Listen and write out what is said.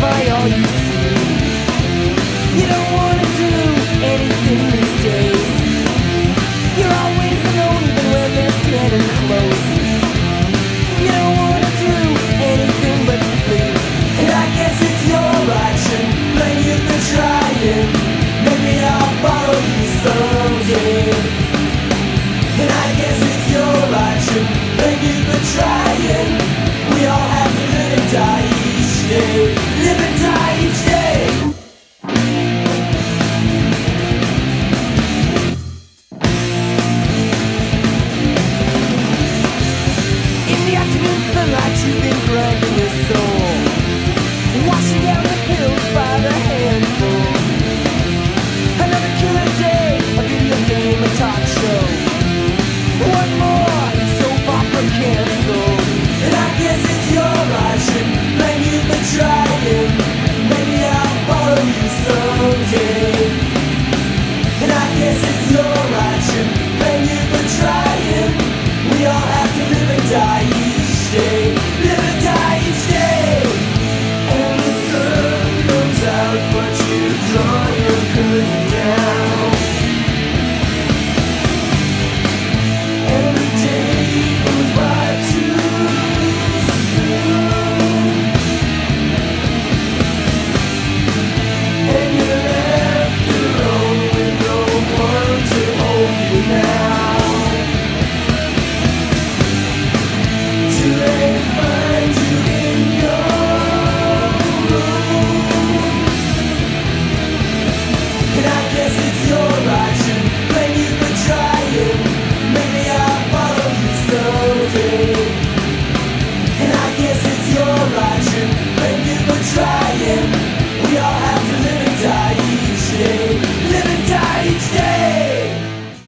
by all you see. You don't wanna do anything these days. You're always alone even when they're getting close. You don't wanna do anything but sleep. And I guess it's your action, but you've been trying. Maybe I'll follow you someday. And I guess it's your action, but you've been trying. We all have to live and die each day. Live and die each day. In the afternoon sunlight, you've been grinding your soul, washing down the